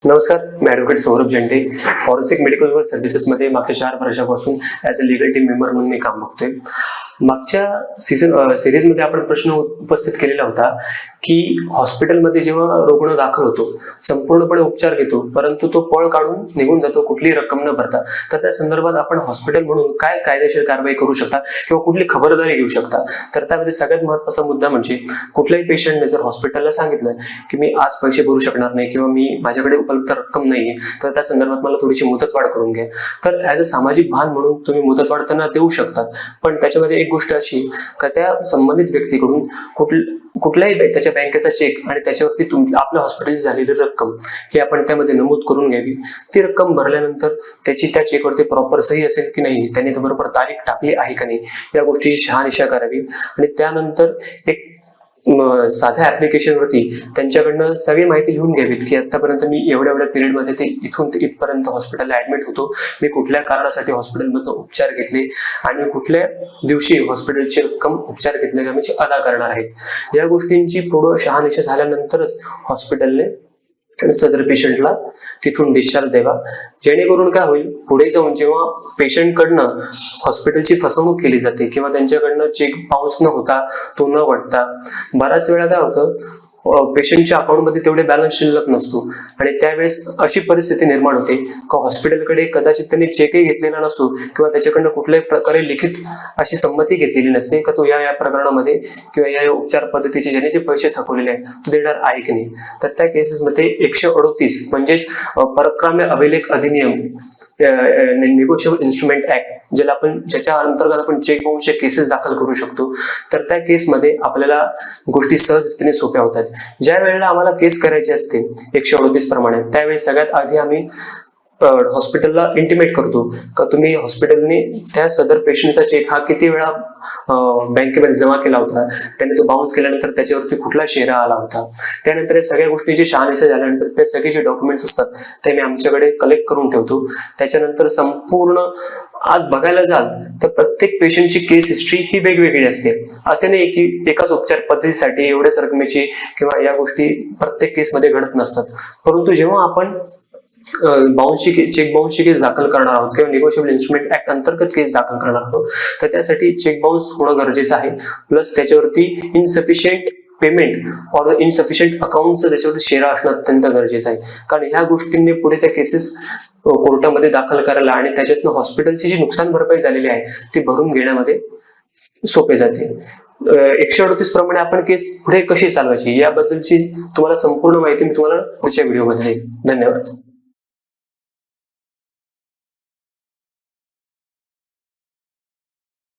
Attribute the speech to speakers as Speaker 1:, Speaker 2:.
Speaker 1: नमस्कार, मी ॲडव्होकेट सौरभ झेंडे forensic medical सर्व्हिसेसमध्ये मागच्या 4 वर्षापासून as a legal team member म्हणून मी काम बघतोय. मागच्या सिरीजमध्ये आपण प्रश्न उपस्थित केलेला होता की हॉस्पिटलमध्ये जेव्हा रुग्ण दाखल होतो, संपूर्णपणे उपचार घेतो, परंतु तो पळ काढून निघून जातो कुठलीही रक्कम न भरता, तर त्या संदर्भात आपण हॉस्पिटल म्हणून काय कायदेशीर कारवाई करू शकता किंवा कुठली खबरदारी घेऊ शकता. तर त्यामध्ये सगळ्यात महत्त्वाचा मुद्दा म्हणजे कुठल्याही पेशंटने जर हॉस्पिटलला सांगितलं की मी आज पैसे भरू शकणार नाही किंवा माझ्याकडे उपलब्ध रक्कम नाहीये, तर त्या संदर्भात मला थोडीशी मुदतवाढ करून घ्या. तर ॲज अ सामाजिक भान म्हणून तुम्ही मुदतवाढ त्यांना देऊ शकतात. पण त्याच्यामध्ये एक गोष्ट अशी का त्या संबंधित व्यक्तीकडून कुठल्याही त्याच्या बँकेचा चेक आणि त्याच्यावरती आपल्या हॉस्पिटलची झालेली रक्कम हे आपण त्यामध्ये नमूद करून घ्यावी. ती रक्कम भरल्यानंतर त्याची त्या चेकवरती प्रॉपर सही असेल की नाही, त्यांनी बरोबर तारीख टाकली आहे का नाही, या गोष्टीची शहानिशा करावी. आणि त्यानंतर एक साध्या ऍप्लिकेशनवरती त्यांच्याकडनं सगळी माहिती लिहून घ्यावीत की आतापर्यंत मी एवढ्या पिरियडमध्ये ते इथून इथपर्यंत हॉस्पिटलला ऍडमिट होतो, मी कुठल्या कारणासाठी हॉस्पिटलमध्ये उपचार घेतले आणि कुठल्या दिवशी हॉस्पिटलची रक्कम उपचार घेतलेल्या मी अदा करणार आहेत. या गोष्टींची पुढं शहानिशा झाल्यानंतरच हॉस्पिटलने सदर पेशंटला तिथून डिस्चार्ज द्यावा. जेणेकरून काय होईल, पुढे जाऊन जेव्हा पेशंटकडनं हॉस्पिटलची फसवणूक केली जाते किंवा त्यांच्याकडनं चेक बाउन्स न होता, तो न वटता, बऱ्याच वेळा काय होतं, पेशंटच्या अकाउंटमध्ये तेवढे बॅलन्स शिल्लक नसतो आणि त्यावेळेस अशी परिस्थिती निर्माण होते का हॉस्पिटलकडे कदाचित त्यांनी चेकही घेतलेला नसतो किंवा त्याच्याकडनं कुठल्याही प्रकारे लिखित अशी संमती घेतलेली नसते का तो या प्रकरणामध्ये किंवा या उपचार पद्धतीचे ज्याने जे पैसे थकवलेले आहेत तो देणार आहे की नाही. तर त्या केसेसमध्ये 138 म्हणजेच परक्राम्य अभिलेख अधिनियम, निगोशिएबल इन्स्ट्रुमेंट ऍक्ट, ज्याच्या अंतर्गत आपण चेक बाउन्सचे केसेस दाखल करू शकतो. तर त्या केसमध्ये आपल्याला गोष्टी सहजरित्याने सोप्या होतात. ज्या वेळेला आम्हाला केस करायची असते 138 प्रमाणे, त्यावेळी सगळ्यात आधी आम्ही हॉस्पिटलला इंटिमेट करतो का तुम्ही हॉस्पिटलने त्या सदर पेशंटचा चेक हा किती वेळा बँकेमध्ये जमा केला होता, त्याने तो बाउन्स केल्यानंतर त्याच्यावरती कुठला शेरा आला होता. त्यानंतर या सगळ्या गोष्टींची शहानिशा झाल्यानंतर ते सगळे जे डॉक्युमेंट्स असतात ते मी आमच्याकडे कलेक्ट करून ठेवतो. त्याच्यानंतर संपूर्ण आज बघायला जाल तर प्रत्येक पेशंटची केस हिस्ट्री ही वेगवेगळी असते. असे नाही की एकाच उपचार पद्धतीसाठी एवढ्याच रकमेची किंवा या गोष्टी प्रत्येक केसमध्ये घडत नसतात. परंतु जेव्हा आपण चेक बाउन्सची केस दाखल करणार आहोत किंवा निगोशिएबल इन्स्ट्रुमेंट ऍक्ट अंतर्गत केस दाखल करणार आहोत, तर त्यासाठी चेक बाउन्स होणं गरजेचं आहे. प्लस त्याच्यावरती इनसफिशियंट पेमेंट ऑर इनसफिशियंट अकाउंटचं त्याच्यावरती शेरा असणं अत्यंत गरजेचं आहे. कारण ह्या गोष्टींनी पुढे त्या केसेस कोर्टामध्ये दाखल करायला आणि त्याच्यातनं हॉस्पिटलची जी नुकसान भरपाई झालेली आहे ती भरून घेण्यामध्ये सोपे जाते. 138 प्रमाणे आपण केस पुढे कशी चालवायची याबद्दलची तुम्हाला संपूर्ण माहिती मी तुम्हाला पुढच्या व्हिडिओमध्ये देईन. धन्यवाद.